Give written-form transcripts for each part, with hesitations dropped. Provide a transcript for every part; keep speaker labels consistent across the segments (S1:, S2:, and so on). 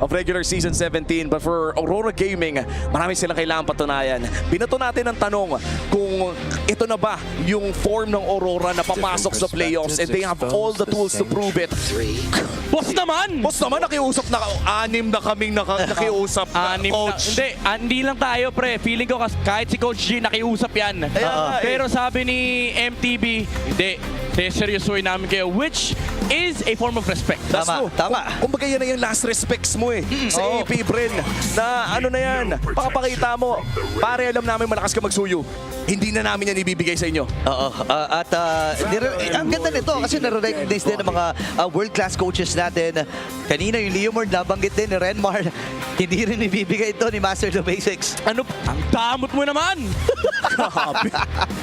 S1: of regular season 17. But for Aurora Gaming, marami silang kailangan patunayan. Binato natin ang tanong kung ito na ba yung form ng Aurora na papasok sa playoffs, and they have all the tools to prove it.
S2: Boss naman!
S1: Boss naman, nakiusap na, anim na kaming nakiusap. Coach.
S2: Hindi lang tayo, pre. Feeling ko kahit si Coach G nakiusap yan. Pero sabi ni MTB, hindi. Seryosoy namin kayo, which is a form of respect.
S1: That's
S3: Tama,
S1: true.
S3: tama.
S1: Kumbaga yan na yung last respects mo sa AP Bren. Na ano na yan, pakapakita mo. Pare, alam namin malakas ka magsuyo. Hindi na namin yan ibibigay sa inyo.
S3: Oo. Ang ganda nito kasi nare-recognize din ng mga world-class coaches natin. Kanina yung Leomord, nabanggit din ni Renmar. Hindi rin ibibigay ito ni Master the Basics.
S2: Ano? Ang damot mo naman!
S1: Grabe.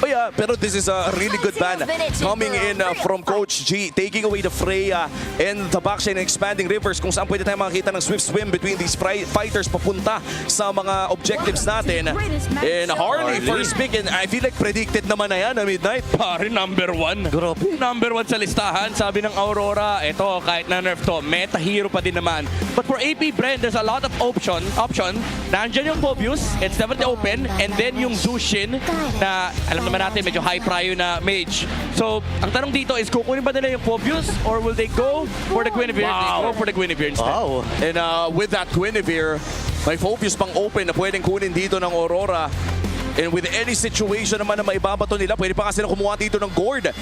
S1: Oh yeah, pero this is a really good ban coming in from Coach G, taking away the Freya and the backshine and expanding rivers kung saan pwede tayo makakita ng swift swim between these fighters papunta sa mga objectives natin. And Harley first pick, and I feel like predicted naman na yan na Midnight.
S2: Pare, number 1.
S3: Grabe.
S2: Number 1 sa listahan. Sabi ng Aurora, ito, kahit na-nerf to, meta hero pa din naman. But for AP Bren, there's a lot of option. Nandiyan yung Phobius, it's definitely open. And then yung Zushin, na alam naman natin, medyo high prio na mage. So, ang tanong dito is, kukunin ba nila yung Phobius or will they go for the Guinevere? They go for the Guinevere instead.
S3: Wow.
S1: And with that Guinevere, may focus pang open na pwedeng kunin dito ng Aurora. And with any situation naman na maibabato nila, pwede pa kasi na kumuha dito ng Gord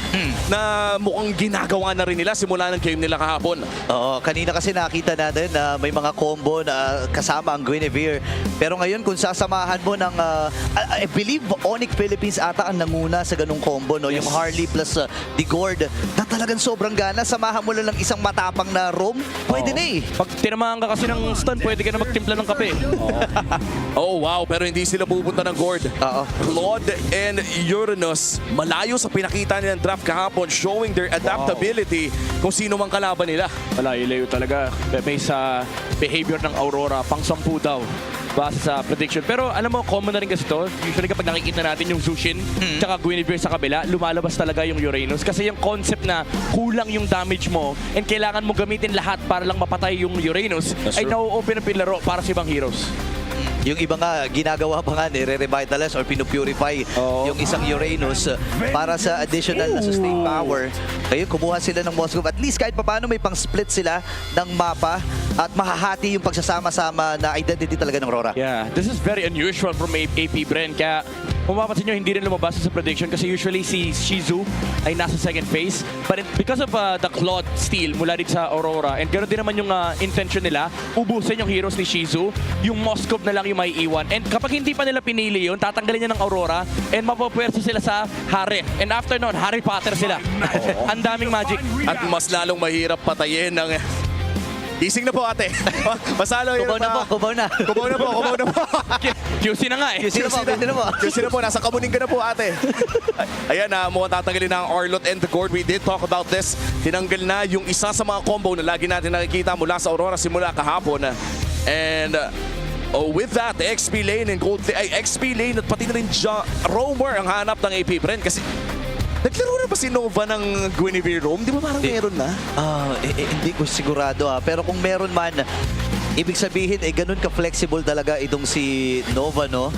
S1: na mukhang ginagawa na rin nila simula ng game nila kahapon.
S3: Oo, kanina kasi nakita natin na may mga combo na kasama ang Guinevere. Pero ngayon kung sasamahan mo ng, I believe Onyx Philippines ata ang nanguna sa ganung combo, no? Yung Harley plus the Gord, na talagang sobrang gana. Samahan mo lang ng isang matapang na roam, pwede na eh.
S2: Pag tinamaan ka kasi ng stun, pwede ka na magtimpla ng kape.
S1: Oh wow, pero hindi sila pupunta ng Gord.
S3: Oo.
S1: Claude and Uranus, malayo sa pinakita nilang draft kahapon, showing their adaptability kung sino mang kalaban nila.
S2: Malayo talaga based sa behavior ng Aurora, pang 10 daw base sa prediction. Pero alam mo, common na rin kasi to. Usually kapag nakikita natin yung Zushin tsaka Guinevere sa kabila, lumalabas talaga yung Uranus. Kasi yung concept na kulang yung damage mo and kailangan mo gamitin lahat para lang mapatay yung Uranus, ay na-open ang pilaro para sa ibang heroes.
S3: Yung iba nga, ginagawa pa nga, nire-revitalize or pinupurify yung isang Uranus para sa additional na sustain power. Ngayon, kumuha sila ng Moskov. At least kahit paano may pang-split sila ng mapa at mahahati yung pagsasama-sama na identity talaga ng Aurora.
S2: Yeah, this is very unusual from AP Bren. Kaya kung mapapansin nyo, hindi rin lumabas sa prediction kasi usually si Shizu ay nasa second phase. But because of the Claude steal mula din sa Aurora, and ganoon din naman yung intention nila, ubusin yung heroes ni Shizu, yung Moskov na lang yung may iwan. And kapag hindi pa nila pinili yun, tatanggalin niya ng Aurora and mapapwersa sila sa Harry. And after nun, Harry Potter sila. Ang daming magic.
S1: At mas lalong mahirap patayin ng... Gising na po ate. Masalo yun.
S3: Kubaw na po, kubaw na.
S1: Kubaw na po, kubaw na po.
S2: QC na nga eh.
S3: QC na po, QC na po.
S1: QC na po, nasa kamuning ka na po ate. Ayan na, mukhang tatanggalin na ang Arlot and the Gord. We did talk about this. Tinanggal na yung isa sa mga combo na lagi natin nakikita mula sa Aurora simula kahapon. And... with that, XP Lane and Gold XP Lane at pati na rin Roamer ang hanap ng AP Bren kasi naglaro na ba si Nova ng Guinevere Roam? Di ba parang meron na?
S3: Hindi ko sigurado pero kung meron man, ibig sabihin ganun ka-flexible talaga itong si Nova, no?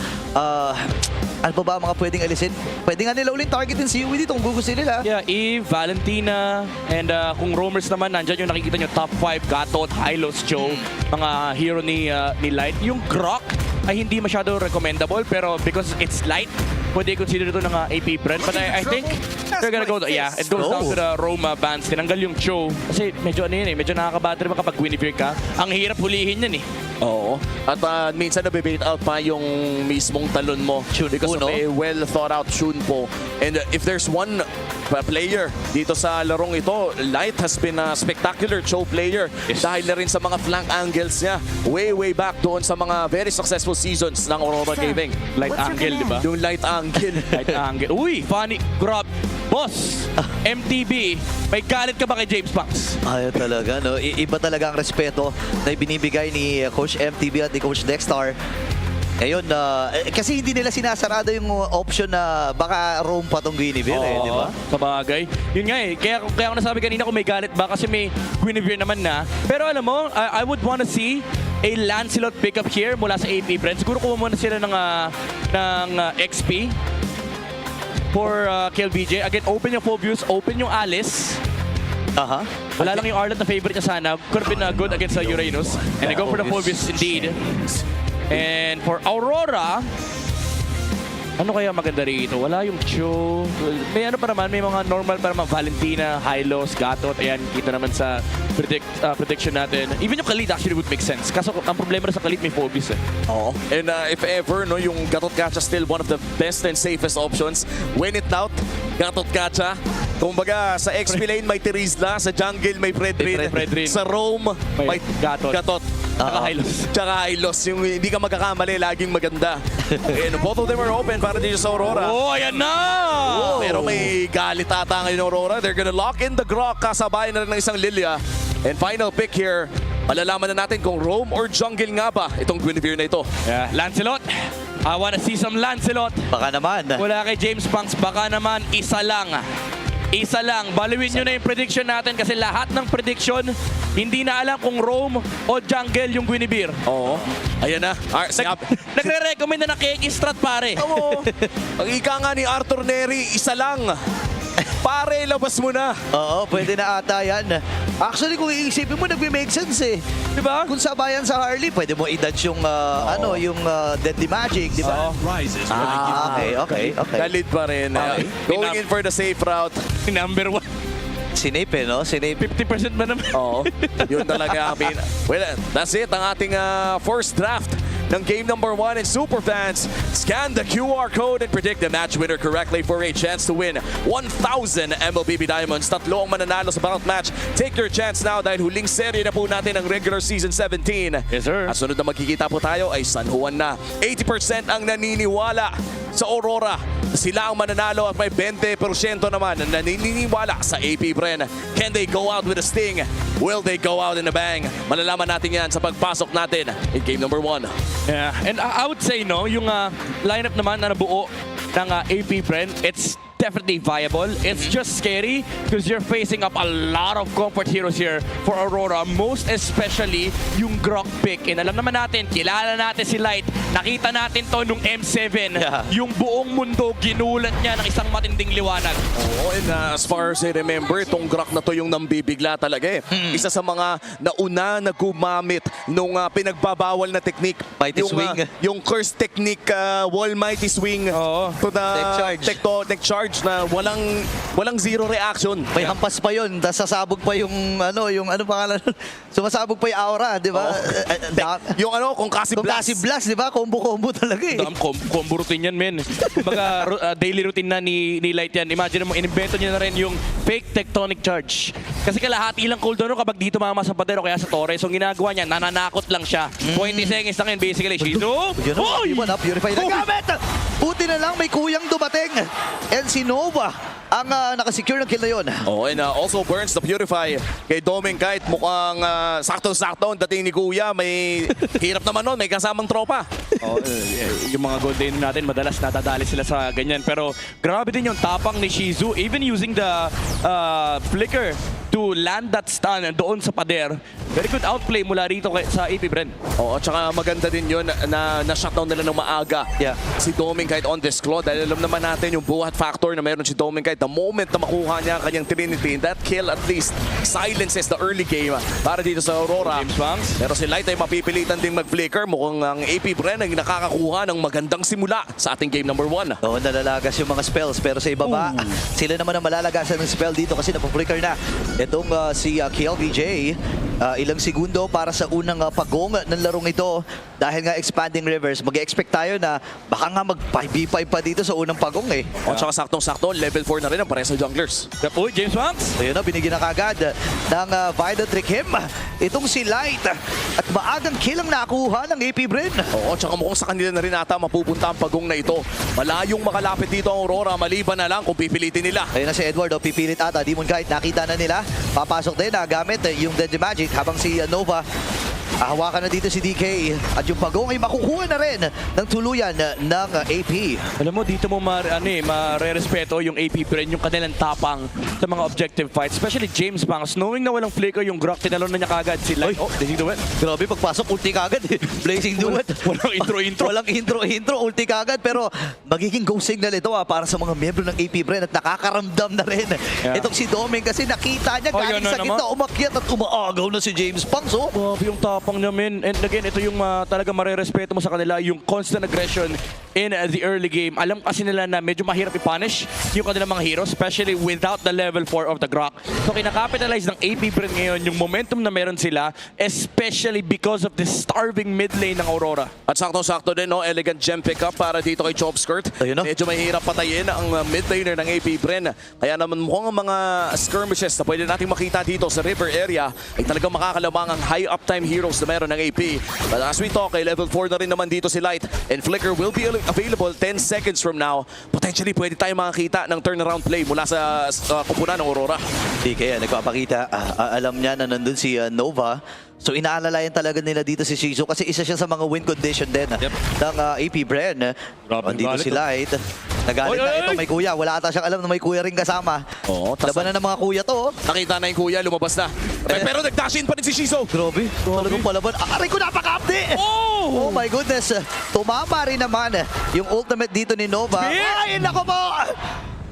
S3: Ano pa ba ang mga pwedeng alisin? Pwede nga nila ulit targetin si Yui dito kung gugustuhin nila.
S2: Yeah, Eve, Valentina, and kung roamers naman, nandyan yung nakikita nyo top 5, Gatot, Hylos, Joe, mga hero ni Light. Yung Grok ay hindi masyado recommendable, pero because it's Light, pwede consider ito ng AP Bren. But I think they're gonna go, yeah, it goes down to the Roma bans. Tinanggal yung Cho. Kasi medyo ano yun medyo nakakabattery pa kapag Guinevere ka. Ang hirap hulihin yan eh.
S1: Oo. At minsan nabibait out pa yung mismong talon mo because of a well thought out Shunpo. And if there's one player dito sa larong ito, Light has been a spectacular Cho player dahil na rin sa mga flank angles niya way back doon sa mga very successful seasons ng Aurora Gaming.
S2: Light angle, di ba?
S1: Yung light angle.
S2: Light angle. Uy, funny. Grab. Boss, MTB, may galit ka ba kay James Banks?
S3: Ayaw talaga, no? Iba talaga ang respeto na binibigay ni Coach MTB at ni Coach Dexter. Ngayon, kasi hindi nila sinasarado yung option na baka roam pa tong Guinevere, di ba?
S2: Sa bagay. Yun nga eh. Kaya ako nasabi kanina kung may galit ba kasi may Guinevere naman na. Pero alam mo, I would wanna see a Lancelot pickup here mula sa AP Brand. Siguro kuha muna sila ng XP for KLBJ. Again, open yung Phobius, open yung Alice.
S3: Aha.
S2: Wala lang yung Arlott na favorite niya sana. Could have been good against Uranus. And they go for the Phobius indeed. And for Aurora, ano kaya maganda rito? Wala yung Cho. May ano pa naman, may mga normal pa naman. Valentina, Hylos, Gatot. Ayan, kita naman sa prediction natin. Even yung Khalid actually would make sense. Kaso ang problema na sa Khalid, may Phobius eh.
S1: Oo. And if ever, no, yung Gatot Gacha still one of the best and safest options. When it out, Gatot Gacha. Kumbaga, sa XP lane may Terizla, sa jungle may Fredrin,
S2: Fredrin.
S1: sa Roam may
S2: Gatot. Saka Hylos.
S1: Tsaka Hylos. Yung hindi ka magkakamali, laging maganda. And both of them are open para dito sa Aurora.
S2: Oh, ayan na!
S1: Pero may galit ata ngayon Aurora. They're gonna lock in the Grok, kasabay na rin ng isang Lilia. And final pick here, malalaman na natin kung Roam or jungle nga ba itong Guinevere na ito.
S2: Yeah, Lancelot. I wanna see some Lancelot.
S3: Baka naman.
S2: Wala kay James Punks, baka naman isa lang. Isa lang. Baluin nyo na yung prediction natin kasi lahat ng prediction, hindi na alam kung Roam o jungle yung Guinevere.
S1: Oo. Ayan na.
S2: Nagre-recommend na ng Cake Strat, pare.
S1: Oo. Ang ika nga ni Arthur Neri, isa lang. Pare, labas mo na.
S3: Oo, pwede na ata yan. Actually, kung iisipin mo, nagme-make sense eh.
S2: Di ba?
S3: Kung sabayan sa Harley, pwede mo i-dodge yung, Deadly Magic, di ba? Okay.
S1: Galit pa rin. Going in for the safe route.
S2: Number 1.
S3: Sinape, no? Sinape.
S2: 50% ba naman?
S1: Oo. Yun talaga. Well, that's it. Ang ating first draft ng game number 1 in Superfans. Scan the QR code and predict the match winner correctly for a chance to win 1,000 MLBB Diamonds. Tatlo ang mananalo sa bawat match. Take your chance now dahil huling serye na po natin ng regular season 17.
S2: Yes, sir.
S1: At sunod na magkikita po tayo ay San Juan na. 80% ang naniniwala sa Aurora. Sila ang mananalo at may 20% naman na naniniwala sa AP Bren. Can they go out with a sting? Will they go out in a bang? Malalaman natin yan sa pagpasok natin in game number 1.
S2: Yeah, and I would say no, yung lineup naman na nabuo ng AP Bren, it's definitely viable. It's just scary because you're facing up a lot of comfort heroes here for Aurora, most especially yung Grok pick. And alam naman natin, kilala natin si Light. Nakita natin to nung M7.
S3: Yeah.
S2: Yung buong mundo, ginulat niya ng isang matinding liwanag.
S1: Oo, and as far as I remember, itong Grok na to yung nambibigla talaga eh. Isa sa mga nauna na gumamit nung pinagbabawal na technique.
S3: Mighty
S1: yung,
S3: Swing.
S1: Yung curse technique, wall mighty swing.
S2: Oo.
S1: To the
S3: Neck charge.
S1: neck charge na walang zero reaction.
S3: May hampas pa yun, tapos sasabog pa yung pangalan. Sumasabog pa yung aura, di ba?
S1: Yung kung kasi
S3: Kung
S1: blast.
S3: kasi blast, di ba? Combo-combo talaga eh.
S2: Combo routine yan, men. Kumbaga, daily routine na ni Light yan. Imagine mo, inimbento niya na rin yung fake tectonic charge. Kasi kalahati lang cooldown kapag dito mama sa pader o kaya sa Torres. So, ang ginagawa niya, nananakot lang siya. 20 seconds lang yun, basically. Shizu!
S3: Yun na, di ba na? Purify na gamit! Buti na lang, may kuyang dumating. And si Nova ang nakasecure ng kill na yun.
S1: Oh, and also burns the Purify kay Doming kahit mukhang sakto-sakto ang dating ni Kuya. May hirap naman nun, may kasamang tropa.
S2: Yung mga gold lane natin, madalas nadadali sila sa ganyan. Pero grabe din yung tapang ni Shizu, even using the flicker to land that stun doon sa pader. Very good outplay mula rito sa AP Bren.
S1: Oo, at saka maganda din yun na-shutdown nila ng maaga.
S3: Yeah.
S1: Si Doming kahit on this claw, dahil alam naman natin yung buhat factor na meron si Doming kahit the moment na makuha niya ang kanyang Trinity, that kill at least silences the early game para dito sa Aurora.
S2: James Banks.
S1: Pero si Light ay mapipilitan ding mag-flicker. Mukhang ang AP Bren ay nakakakuha ng magandang simula sa ating game number 1.
S3: Oo, nalalagas yung mga spells, pero sa ibaba, sila naman ang malalagasan ng spell dito kasi napaflicker na. Itong si KLBJ, ilang segundo para sa unang pagong ng larong ito. Dahil nga expanding rivers, mag-expect tayo na baka nga mag-5v5 pa dito sa unang pagong eh.
S1: O tsaka saktong-sakto, level 4 na rin ang pares sa junglers.
S2: Uy, James Banks.
S3: So yun na, binigyan na kagad ng Vida Trick him. Itong si Light. At maagang kill ang nakuha ng AP Bren.
S1: Oo, tsaka mukhang sa kanila na rin ata mapupunta ang pagong na ito. Malayong makalapit dito ang Aurora, maliban na lang kung pipilitin nila.
S3: Ayun na si Edward, pipilit ata. Demon Knight, nakita na nila. Papasok din, gamit yung Deadly Magic habang si Nova Hawakan na dito si DK. At yung pagong ay makukuha na rin ng tuluyan ng AP.
S2: Alam mo, dito mo marerespeto yung AP Bren, yung kanilang tapang sa mga objective fights. Especially James Banks, knowing na walang flicker yung Grok, tinalon na niya kagad si Light. Oh, Blazing Duet.
S3: Grabe, pagpasok, ulti kagad. Blazing Duet.
S2: Walang intro-intro.
S3: Walang intro, ulti kagad. Pero magiging go signal ito para sa mga miyembro ng AP Bren at nakakaramdam na rin.
S2: Yeah.
S3: Itong si Doming kasi nakita niya
S2: Oh,
S3: galing
S2: yun na
S3: sa gitna, umakyat at umaagaw na si James Banks. Oh.
S2: Grabe yung tapang niya, men. And again, ito yung talaga marerespeto mo sa kanila, yung constant aggression in the early game. Alam kasi nila na medyo mahirap i-punish yung kanilang mga heroes, especially without the level 4 of the Grok. So kinakapitalize ng AP Bren ngayon yung momentum na meron sila, especially because of the starving mid lane ng Aurora.
S1: At sakto-sakto din, no? Elegant gem pickup para dito kay Chopskirt.
S3: Ayun, no?
S1: Medyo mahirap patayin ang mid laner ng AP Bren. Kaya naman mukhang ang mga skirmishes na pwede nating makita dito sa river area ay talagang makakalabang ang high uptime heroes na meron ng AP. But as we talk, ay level 4 na rin naman dito si Light. And Flicker will be available 10 seconds from now. Potentially pwede tayo makakita ng turnaround play mula sa kupunan ng Aurora.
S3: Di kaya nagpapakita, alam niya na nandun si Nova. So inaalalayan talaga nila dito si Shizu kasi isa siya sa mga win condition din ng AP Bren. Dito si Light. Nagalit na ito, may kuya. Wala ata siyang alam na may kuya rin kasama.
S1: Oo,
S3: Labanan ng mga kuya to.
S1: Nakita na yung kuya, lumabas na. Pero nag-dash in pa rin si Shizu.
S3: Grabe, talagang palaban. Aray ko, napaka-updi! Oh my goodness. Tumama rin naman yung ultimate dito ni Nova. Ay, nako po!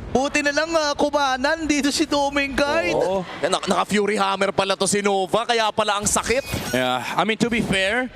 S3: Buti na lang kumanan dito si Doming Kite.
S1: Oo. Naka-Fury Hammer pala to si Nova, kaya pala ang sakit.
S2: Yeah, I mean, to be fair,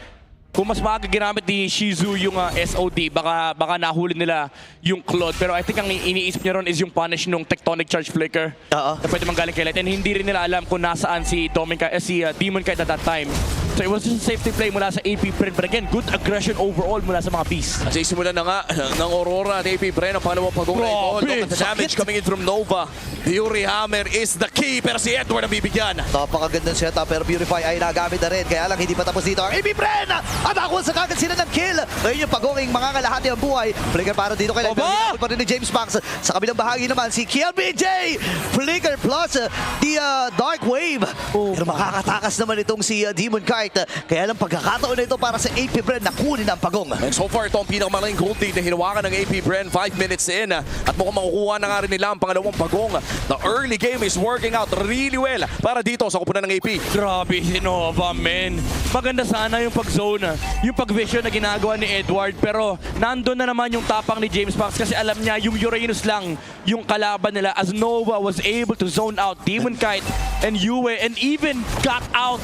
S2: kung mas maaga ginamit ni Shizu yung SOD, baka nahuli nila yung Claude. Pero I think ang iniisip niya ron is yung punish nung Tectonic Charge Flicker
S3: Oo.
S2: na pwede manggaling kay Light. And hindi rin nila alam kung nasaan si Demon Kite at that time. So it was just a safety play mula sa AP Bren. But again, good aggression overall mula sa mga Beasts.
S1: At simulan na nga ng Aurora at AP Bren ang pangalawang pagong na ito.
S2: Grabe,
S1: Look at the damage coming in from Nova. Fury Hammer is the key, pero si Edward ang bibigyan.
S3: Napakagandang setup pero Purify ay nagamit na rin. Kaya lang hindi pa tapos dito ang AP Bren! At ako sa kagad sila ng kill. Ngayon yung pagonging mga kalahati ang buhay. Flicker para dito kay Light.
S2: Oba!
S3: Pa rin ni James Banks. Sa kabilang bahagi naman si KLBJ. Flicker plus the Dark Wave. Pero makakatakas naman itong si Demon Kite. Kaya lang pagkakataon na ito para sa AP Bren na kunin ang pagong.
S1: And so far, ito ang pinakamalaking gold lead na hinawakan ng AP Bren 5 minutes in. At mukhang makukuha na nga rin nila ang pangalawang pagong. The early game is working out really well para dito sa kupunan ng AP.
S2: Grabe si Nova, men. Maganda sana yung pag-zone, yung pag-vision na ginagawa ni Edward. Pero nandun na naman yung tapang ni James Banks kasi alam niya yung Uranus lang yung kalaban nila as Nova was able to zone out Demon Kite and Yue and even got out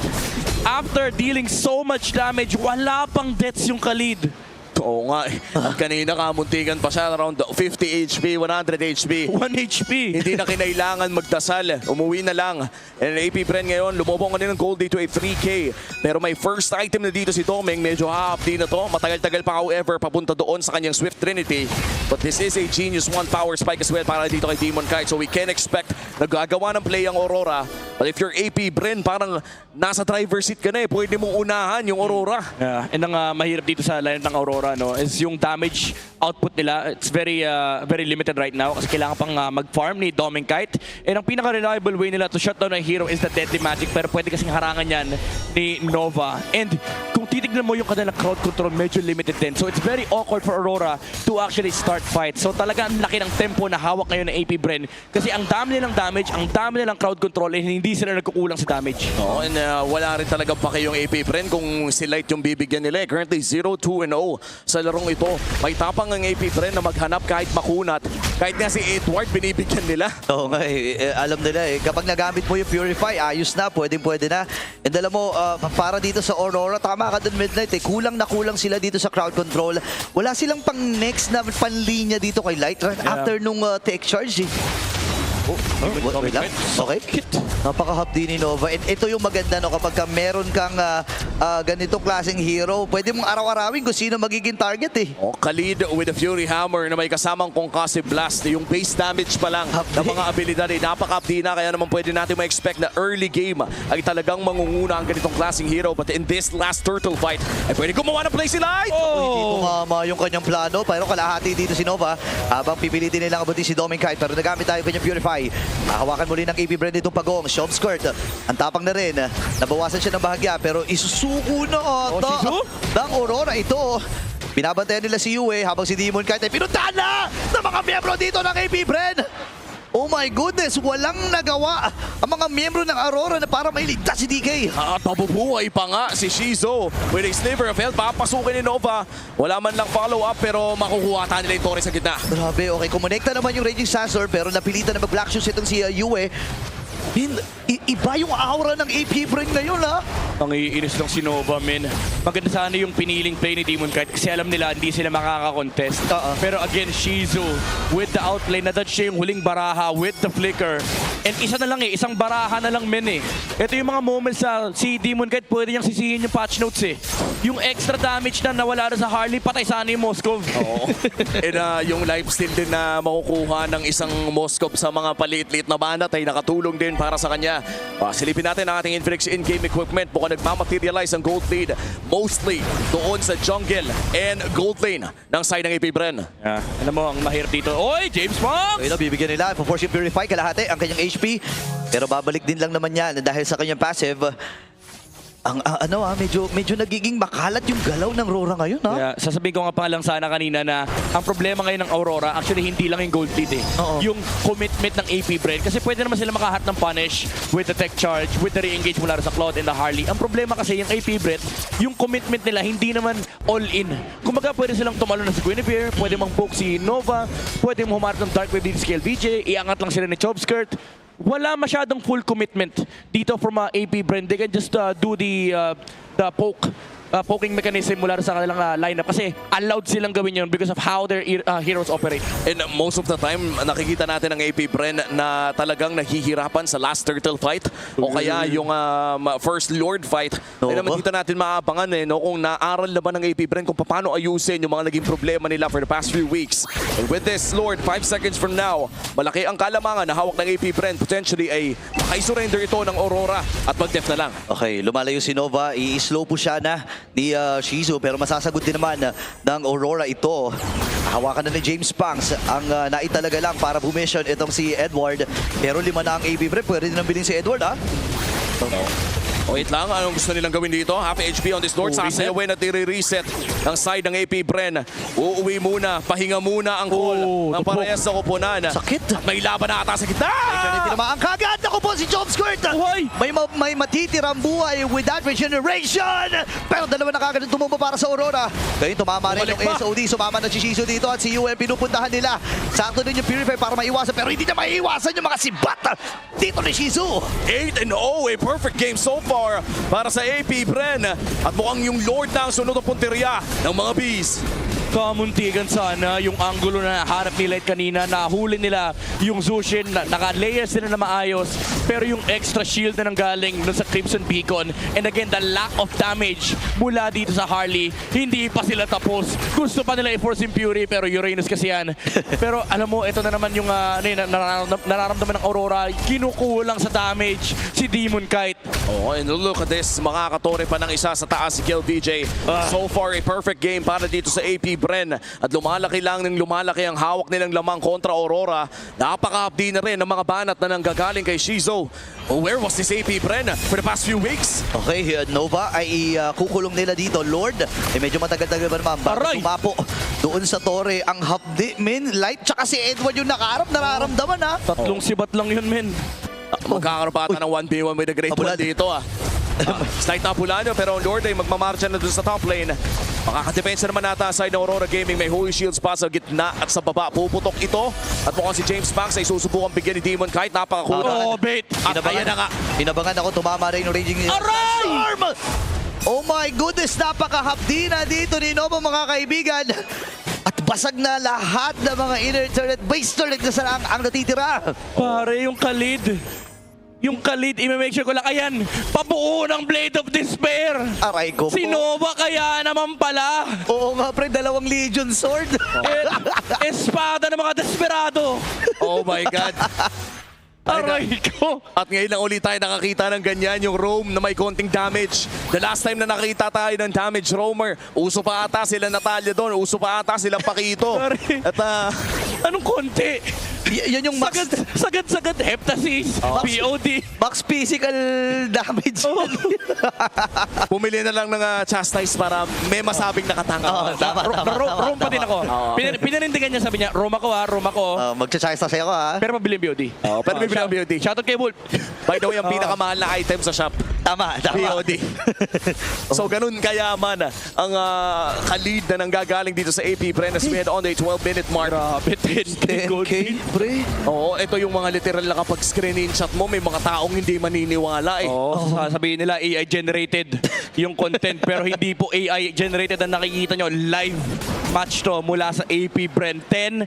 S2: after dealing so much damage. Wala pang deaths yung Khalid.
S1: Oo nga. Kanina kamuntikan pa siya around 50 HP, 100 HP.
S2: 1 HP.
S1: Hindi na kinailangan magdasal. Umuwi na lang. And AP Bren ngayon, lumubong kanina ng gold dito ay 3K. Pero may first item na dito si Doming. Medyo haapdi na to. Matagal-tagal pa however papunta doon sa kanyang Swift Trinity. But this is a Genius 1 power spike as well para dito kay Demon Kite. So we can expect na gagawa ng play ang Aurora. But if you're AP Bren, parang nasa driver's seat ka na eh. Pwede mong unahan yung Aurora.
S2: Yeah, and ang mahirap dito sa lineup ng Aurora is yung damage output nila. It's very limited right now kasi kailangan pang mag-farm ni Doming Kite. And ang pinaka-reliable way nila to shut down a hero is the Deadly Magic, pero pwede kasing harangan yan ni Nova. And kung titignan mo yung kanilang crowd control, medyo limited din. So it's very awkward for Aurora to actually start fight. So talaga ang laki ng tempo na hawak ngayon ng AP Bren kasi ang dami nilang damage, ang dami nilang crowd control, and hindi sila nagkukulang sa damage.
S1: Oh, and wala rin talaga pa kayong AP Bren kung si Light yung bibigyan nila. Currently 0-2-0 sa larong ito. May tapang ang AP Bren na maghanap kahit makunat. Kahit nga si Edward binibigyan nila.
S3: Oo nga alam nila kapag nagamit mo yung Purify, ayos na, pwede na. And alam mo, para dito sa Aurora, tama ka dun Midnight kulang na kulang sila dito sa crowd control. Wala silang pang next na panlinya dito kay Light right after nung tech charge wait lang. Okay. Napaka-hapdi ni Nova. And ito yung maganda kapag meron kang ganitong klaseng hero, pwede mong araw-arawin kung sino magiging target eh.
S1: Oh, Khalid with the Fury Hammer na may kasamang Concussive Blast. Yung base damage pa lang ng mga abilidad ay napaka-hapdi na. Kaya naman pwede natin ma-expect na early game ay talagang mangunguna ang ganitong klaseng hero. But in this last turtle fight, ay pwede gumawa ng play si Light!
S3: Hindi tumama yung kanyang plano, pero kalahati dito si Nova habang pipilitin nilang abutin si Doming Kite. Pero nagamit tayo kanyang Purify. Purify. Hahawakan muli ng AP Bren itong pagong. Shove skirt. Ang tapang na rin. Nabawasan siya ng bahagya pero isusuko na
S2: Shizu?
S3: ng Aurora ito. Binabantayan nila si Yue habang si Demon Knight ay pinuntahan na ng mga miyembro dito ng AP Bren. Oh my goodness, walang nagawa ang mga miyembro ng Aurora na para mailigtas si DK.
S1: At mabubuhay pa nga si Shizu with a sliver of health. Papasukin ni Nova. Wala man lang follow-up pero makukuha nila yung Torres sa gitna.
S3: Grabe, okay. Kumonekta naman yung Raging Sandstorm pero napilitan na mag-black shoes itong si Yue. Iba yung aura ng AP Bren ngayon, ha?
S2: Ang iinis ng si Nova, men. Maganda sana yung piniling play ni Demon Knight kasi alam nila hindi sila makaka-contest. Pero again, Shizu with the outplay, na-dodge siya yung huling baraha with the flicker. And isa na lang isang baraha na lang, men eh. Ito yung mga moments sa si Demon Knight, pwede niyang sisihin yung patch notes eh. Yung extra damage na nawala na sa Harley, patay sana yung Moskov.
S1: Oo. And yung lifesteal din na makukuha ng isang Moskov sa mga paliit-liit na banat ay nakatulong din para sa kanya. Silipin natin ang ating Infinix in-game equipment. Mukhang nagmamaterialize ang gold lead mostly doon sa jungle and gold lane ng side ng AP Bren.
S2: Alam mo, ang mahirap dito. Oy, James Fox!
S3: Ayun na, bibigyan nila. For-force yung Purify, kalahati ang kanyang HP. Pero babalik din lang naman yan dahil sa kanyang passive. Medyo nagiging makalat yung galaw ng Rora ngayon, ha?
S2: Yeah, sasabihin ko nga pa lang sana kanina na ang problema ngayon ng Aurora, actually hindi lang yung gold lead eh. Yung commitment ng AP Bren. Kasi pwede naman sila makahat ng punish with the tech charge, with the re-engage mula sa Claude and the Harley. Ang problema kasi yung AP Bren, yung commitment nila hindi naman all in. Kumbaga pwede silang tumalo na si Guinevere, pwede mang poke si Nova, pwede mang humarap ng Dark Wave dito si LVJ, iangat lang sila ni Chobskirt. Wala masyadong full commitment dito from AP Bren. They can just do the poking mechanism mula sa kanilang lineup kasi allowed silang gawin yun because of how their heroes operate.
S1: And most of the time, nakikita natin ang AP Bren na talagang nahihirapan sa last turtle fight o kaya yung first Lord fight. Ay naman dito natin maabangan kung naaral na ba ng AP Bren kung paano ayusin yung mga naging problema nila for the past few weeks. And with this Lord, 5 seconds from now, malaki ang kalamangan na hawak ng AP Bren. Potentially ay maka-surrender ito ng Aurora at mag-def na lang.
S3: Okay, lumalayo si Nova. I-slow po siya na ni Shizu pero masasagot din naman ng Aurora ito. Hawakan na ni James Pangs ang naitalaga lang para bumission itong si Edward. Pero 5 na ang AP Bren. Pwede din ang bilhin si Edward, ha?
S1: Wait lang, anong gusto nilang gawin dito? Half HP on this Lord. Sasayawin at i-reset ang side ng AP Bren. Uuwi muna, pahinga muna ang call ng parehas sa kupunan.
S3: Sakit.
S1: At may laban na ata sa gitna!
S3: Tinamaan kagad. Ako po si Chobskirt. May matitirang buhay with that regeneration. Pero dalawa na kagad tumumba para sa Aurora. Ngayon tumama rin yung SOD. Sumama na si Shizu dito at si UM pinupuntahan nila. Sakto din yung Purify para maiwasan. Pero hindi na maiwasan yung mga sibat dito ni Shizu.
S1: 8-0, a perfect game so far para sa AP Bren. At mukhang yung Lord na ang sunod ng punteriya ng mga Bees.
S2: Kamuntigan sana yung angulo na harap nila kanina. Nahuli nila yung Zushin. Naka-layers sila na maayos. Pero yung extra shield na nanggaling sa Crimson Beacon. And again, the lack of damage mula dito sa Harley. Hindi pa sila tapos. Gusto pa nila i-force yung Fury. Pero Uranus kasi yan. Pero alam mo, ito na naman yung nararamdaman ng Aurora. Kinukulang sa damage si Demon Knight.
S1: Oh, and look at this. Makakatore pa ng isa sa taas si Kill VJ. So far, a perfect game para dito sa AP Bren. At lumalaki lang ng lumalaki ang hawak nilang lamang kontra Aurora. Napaka-updi na rin ng mga banat na nanggagaling kay Shizu. Where was this AP Bren for the past few weeks?
S3: Okay, Nova ay kukulong nila dito. Lord, medyo matagal-tagal ba naman bago tumapo doon sa Torre. Ang hapdi, men. Light tsaka si Edward yung nakaharap. Nararamdaman, ha?
S2: Tatlong sibat lang yun, men.
S1: Magkakaroon pa ata ng 1v1 with the Great One dito, Slight na Apulano, pero ang Lord ay magmamarcha na doon sa top lane. Makakadepensa naman nata side ng Aurora Gaming. May Holy Shields pa sa gitna at sa baba. Puputok ito. At mukhang si James Pangs ay susubukan bigyan ni Demon kahit napakakulang.
S2: Bait!
S1: At ayan na nga.
S3: Inabangan ako, tumama rin yung Raging Storm! Oh my goodness, napaka-hapdi na dito ni Nova, mga kaibigan. At basag na lahat ng mga inner turret, base turret na sarang ang natitira.
S2: Pare, yung Khalid. Yung Khalid, i-make sure ko lang, ayan, pabuo ng Blade of Despair.
S3: Aray ko po.
S2: Si Nova kaya naman pala.
S3: Oo nga, pre, 2 Legion Sword.
S2: Espada ng mga desperado.
S1: Oh my God.
S2: Aray ko.
S1: At ngayon lang ulit tayo nakakita ng ganyan, yung roam na may konting damage. The last time na nakita tayo ng damage roamer, uso pa ata sila Natalia doon, uso pa ata sila Pakito.
S2: Sorry.
S1: At
S2: Anong konti?
S3: Yan yung max,
S2: Sagad, heptasis, POD.
S3: max physical damage.
S1: Pumili na lang ng chastise para may masabing nakatangka.
S3: Oo, tama.
S2: Rome pa din ako. Pinanindigan niya, sabi niya, Rome ako.
S3: Magcha-charge na sa'yo ko ha.
S2: Pero mabili yung BOD.
S1: Pero may bilang BOD.
S2: Shoutout kay Wolf.
S1: By the way, ang pinakamahal na item sa shop,
S3: Tama.
S1: POD. So ganun kayaman ang kalid na nanggagaling dito sa AP Bren as we head on the 12-minute mark.
S2: Grabe, 10K gold.
S3: 10K, pre.
S1: Oo, ito yung mga literal na kapag screenshot mo, may mga taong hindi maniniwala eh.
S2: Oo, sasabihin nila AI generated yung content pero hindi po AI generated ang nakikita nyo. Live match to mula sa AP Bren. 10,000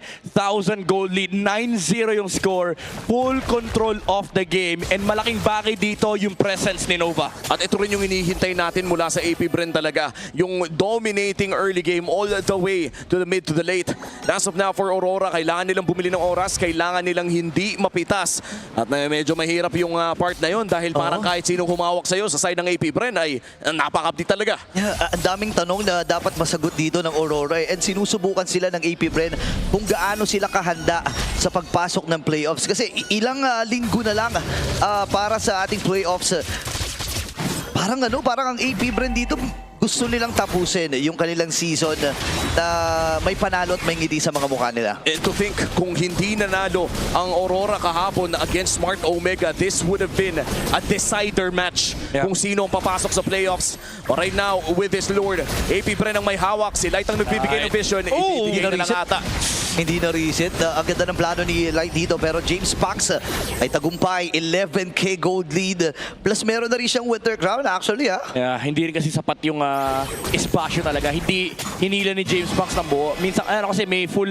S2: gold lead, 9-0 yung score. Full control of the game and malaking bagay dito yung presence ni Nova.
S1: At ito rin yung hinihintay natin mula sa AP Bren talaga. Yung dominating early game all the way to the mid to the late. As of now for Aurora, kailangan nilang bumili ng oras, kailangan nilang hindi mapitas. At medyo mahirap yung part na yun dahil parang kahit sinong humawak sa'yo sa side ng AP Bren ay napakapdi talaga.
S3: Yeah, ang daming tanong na dapat masagot dito ng Aurora and sinusubukan sila ng AP Bren kung gaano sila kahanda sa pagpasok ng playoffs. Kasi ilang linggo na lang para sa ating playoffs. Parang ang AP Bren dito gusto nilang tapusin yung kanilang season na may panalo at may ngiti sa mga mukha nila.
S1: And to think, kung hindi nanalo ang Aurora kahapon against Smart Omega, this would have been a decider match kung sino ang papasok sa playoffs. But right now, with this Lord, AP Bren ang may hawak. Si Light ang nagbibigay ng vision. Ibibigay na lang ata.
S3: Hindi na reset. Ang ganda ng plano ni Light dito pero James Pax ay tagumpay. 11K gold lead. Plus meron na rin siyang Winter Crown actually ha.
S2: Yeah, hindi rin kasi sapat yung espasyo talaga. Hindi hinila ni James Pax ng buo. Minsan kasi may full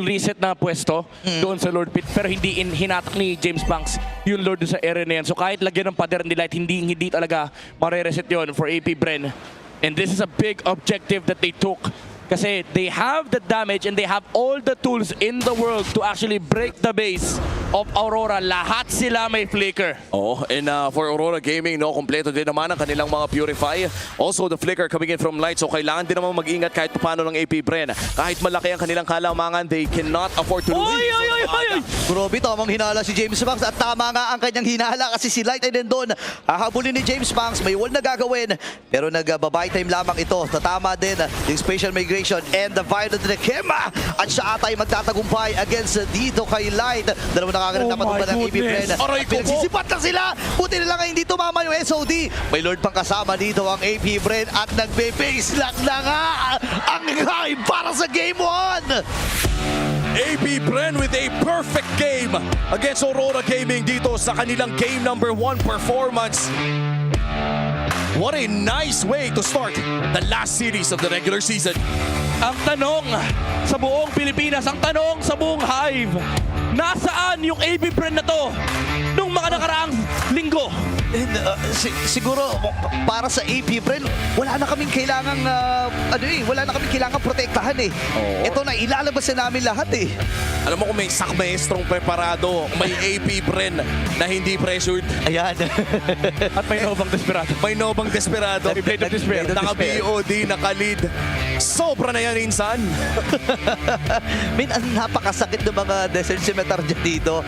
S2: reset na pwesto doon sa Lord Pit pero hindi hinatak ni James Pax yung Lord doon sa area na yan. So kahit lagyan ng pader ni Light, hindi talaga mare-reset yon for AP Bren. And this is a big objective that they took. Kasi they have the damage and they have all the tools in the world to actually break the base of Aurora. Lahat sila may flicker.
S1: Oh, and for Aurora Gaming, no, kompleto din naman ang kanilang mga Purify. Also, the flicker coming in from Light. So, kailangan din naman mag-ingat kahit paano ng AP Bren. Kahit malaki ang kanilang kalamangan, they cannot afford to lose.
S2: Oy!
S3: Grabe, tamang hinala si James Pax at tama nga ang kanyang hinala kasi si Light ay nandun. Hahabulin ni James Pax, may wall na gagawin pero nag-buy time lamang ito. Tatama din yung spatial migration and the violent na Kema at siya ata ay magtatagumpay against dito kay Light. Dalawa nakakaroon na patumba ng AP Bren.
S1: Aray ko po.
S3: Pinagsisipat na sila. Buti nila nga hindi tumama yung SOD. May Lord pang kasama dito ang AP Bren at nagbe-base lock na nga ang high para sa Game 1.
S1: AP Bren with a perfect game against Aurora Gaming dito sa kanilang game number 1 performance. What a nice way to start the last series of the regular season.
S2: Ang tanong sa buong Pilipinas, ang tanong sa buong Hive, nasaan yung AP Bren na to nung mga nakaraang linggo?
S3: And, siguro para sa AP Bren, wala na kaming kailangang protektahan eh. Ito na ilalabas na namin lahat eh.
S1: Alam mo kung may sak maestrong preparado, may AP Bren na hindi pressured.
S3: Ayan.
S2: At may Novang Desperado.
S1: May Novang Desperado.
S2: May Blade of Despair.
S1: Naka-BOD, naka-lead. Sobra na yan, insan.
S3: Min, ang napakasakit ng mga Desert Scimitar dyan dito.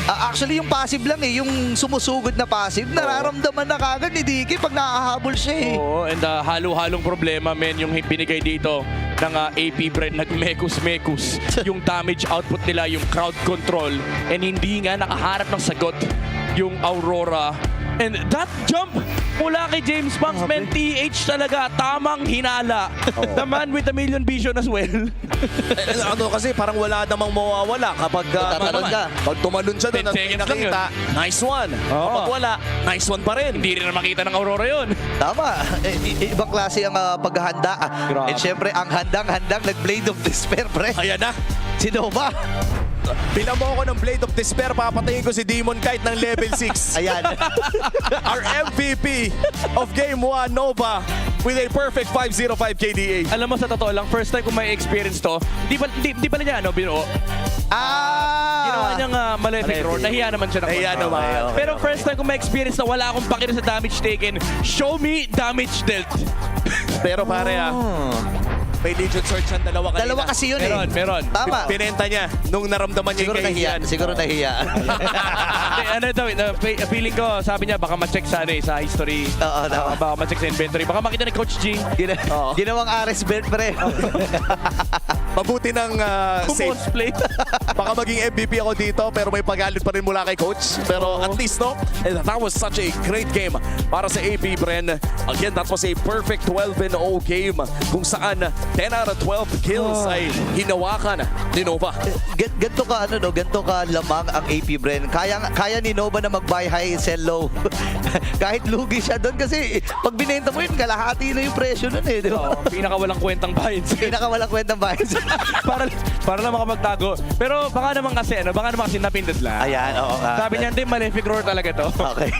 S3: Actually, yung passive lang eh. Yung sumusugod na passive, nararamdaman na kagad ni Dicky pag nakahabol siya eh.
S2: Oo, and halo-halong problema, men, yung binigay dito ng AP Bren. Nag-mekus-mekus yung damage output nila, yung crowd control, and hindi nga nakaharap ng sagot yung Aurora. And that jump mula kay James Pax, men, TH talaga, tamang hinala. The man with a million vision as well.
S1: Ano kasi parang wala namang mawawala kapag
S3: Tatalon ka.
S1: pag tumalon siya doon
S2: 10
S1: at may
S2: seconds lang
S1: nakita, nice one. Kapag wala, nice one pa rin.
S2: Hindi rin na makita ng Aurora yun.
S3: Tama. Ibang klase ang paghahanda.
S2: Grabe.
S3: And syempre, ang handang-handang nag-Blade of Despair, pre.
S1: Ayan na.
S3: Si Nova.
S1: Bila mo ako ng Blade of Despair, papatayin ko si Demon Kite ng level 6.
S3: Ayan.
S1: Our MVP of Game 1, Nova, with a perfect 505 KDA.
S2: Alam mo, sa totoo lang, first time ko may experience to, di pala niya, binuo. Ginawa niyang Malefic Roar. Nahiya naman siya ng
S1: Nahiya
S2: konti.
S1: naman.
S3: Okay.
S2: Pero first time ko may experience na wala akong pakita sa damage taken. Show me damage dealt.
S1: Pero pare May Legion Sword siyang dalawa kanina.
S3: Dalawa kasi yun
S2: Meron.
S3: Tama.
S1: Binenta niya nung naramdaman niya
S3: Siguro
S1: yung
S3: nahiya.
S1: kahihiyan.
S3: Siguro nahiya.
S2: Ano ito, feeling ko, sabi niya, baka ma-check sa, sa history.
S3: Oo, tama.
S2: Baka ma-check sa inventory. Baka makita ni Coach G. Oo.
S3: Ginawang Ares belt, pre.
S1: Mabuti ng safe.
S2: Play.
S1: Baka maging MVP ako dito pero may pagalit pa rin mula kay coach. Pero at least no, that was such a great game para sa AP Bren. Again, that was a perfect 12-0 game kung saan 10 out of 12 kills ay hinawakan ni Nova.
S3: Ganto ka ganto ka lamang ang AP Bren. Kaya ni Nova na mag-buy high, sell low. Kahit lugi siya doon kasi pag binenta mo yun, kalahati na yung presyo nun eh, di ba?
S2: Oo, pinakawalang kwentang bayan.
S3: Pinakawalang kwentang bahay.
S2: para lang makapagtago. Pero baka naman kasi napindot lang.
S3: Ayan, oo nga.
S2: Sabi niya, hindi, malefic roar talaga to.
S3: Okay.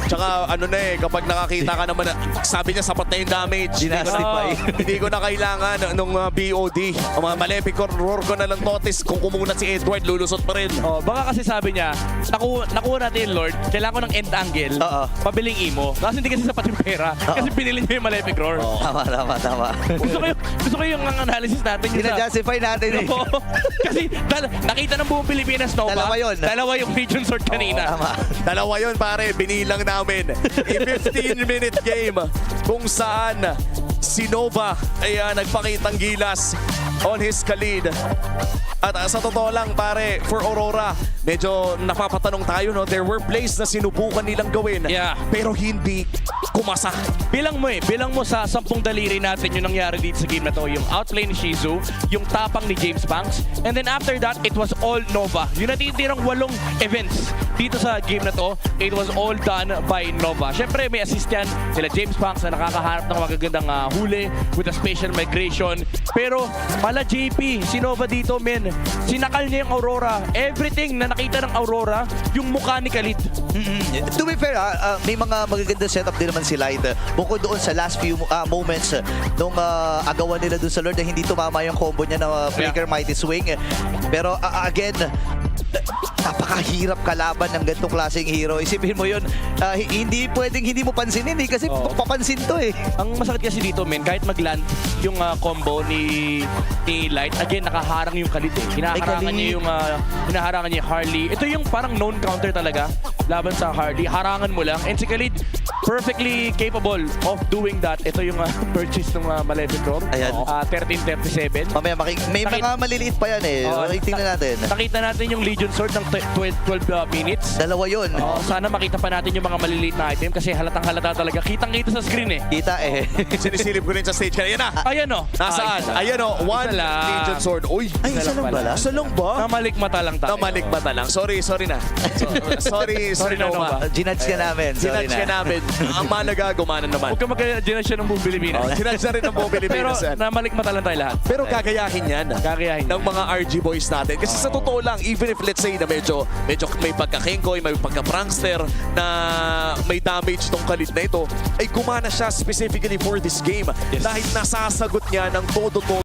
S1: Tsaka ano na kapag nakakita ka naman, sabi niya sapat na yung damage.
S3: Dinastify.
S1: Hindi ko na kailangan nung BOD. Ang mga Malefic Roar ko na lang notice kung kumunat si Edward, lulusot pa rin.
S2: Oh, baka kasi sabi niya, nakuha natin yung Lord, kailangan ko ng end angle,
S3: Oo.
S2: pabiling imo. Kasi hindi kasi sapat yung pera. Kasi binili niya yung malefic roar.
S3: Tama.
S2: Gusto ko yung analysis natin. Yung
S3: Gina-justify natin eh.
S2: Oo. Kasi nakita ng buong Pilipinas, Nova.
S3: Dalawa yun.
S2: Dalawa yung Legion Sword kanina.
S3: Tama.
S1: Dalawa yun pare, binilang namin. A 15-minute game kung saan si Nova ay nagpakitang gilas on his Khalid. At sa totoo lang pare, for Aurora, medyo napapatanong tayo, no? There were plays na sinubukan nilang gawin,
S2: Yeah.
S1: pero hindi kumasa.
S2: Bilang mo sa 10 daliri natin yung nangyari dito sa game na to. Yung outplay ni Shizu, yung tapang ni James Banks, and then after that, it was all Nova. Yung natitirang 8 events dito sa game na to, it was all done by Nova. Siyempre, may assist yan sila James Banks na nakakaharap ng magagandang huli with a spatial migration. Pero, pala JP, si Nova dito, men, sinakal niya yung Aurora. Everything na nakita ng Aurora, yung mukha ni Khalid.
S3: To be fair, may mga magaganda setup din naman si Light. Bukod doon sa last few moments nung agawan nila doon sa Lord na hindi tumama yung combo niya na Flicker Mighty Swing. Pero again, napakahirap kalaban ng ganitong klaseng hero. Isipin mo yun, hindi pwedeng hindi mo pansinin eh, kasi
S2: Oo.
S3: papansin to eh.
S2: Ang masakit kasi dito, men, kahit mag-land yung combo ni Light, again, nakaharang yung Khalid eh. Hinaharangan niya yung Harley. Ito yung parang known counter talaga laban sa Harley. Harangan mo lang. And si Khalid, perfectly capable of doing that. Ito yung purchase ng Malefic Roar.
S3: Ayan.
S2: 1337.
S3: Mamaya may mga maliliit pa yan eh.
S2: Oo,
S3: Tingnan natin.
S2: Nakita natin yung Legion Sword ng 12 minutes.
S3: Dalawa yun.
S2: Sana makita pa natin yung mga maliliit na item kasi halatang halata talaga. Kitang-kita sa screen eh.
S3: Kita eh.
S1: Sinisilip ko rin sa stage kanina. Ayan na.
S2: Ayan o.
S1: Nasaan? Ayan o. One
S2: Isa lang.
S1: Legion Sword. Uy.
S3: Ay, isa lang pala?
S1: Isa lang ba?
S2: Namalikmata lang tayo.
S1: Namalikmata lang. Sorry na. Sorry
S2: na,
S1: Nova.
S2: Nova.
S3: Ginudge ka namin. Sorry
S1: Sinadge ka
S3: na.
S1: namin. Ang malaga, gumana naman.
S2: Huwag ka mag-generate siya ng buong Pilipinas.
S1: Sinadge na rin ang buong
S2: Pero
S1: Pilipinas. yan.
S2: namalikmata lang tayo lahat.
S1: Pero gagayahin yan.
S2: Kakayahin.
S1: Ng mga RG boys natin. Kasi sa totoo lang, even if let's say na medyo may pagka-kengkoy, may pagka-prankster na may damage tong Khalid na ito, ay gumana siya specifically for this game.
S2: Yes.
S1: Dahil nasasagot niya ng todo-todo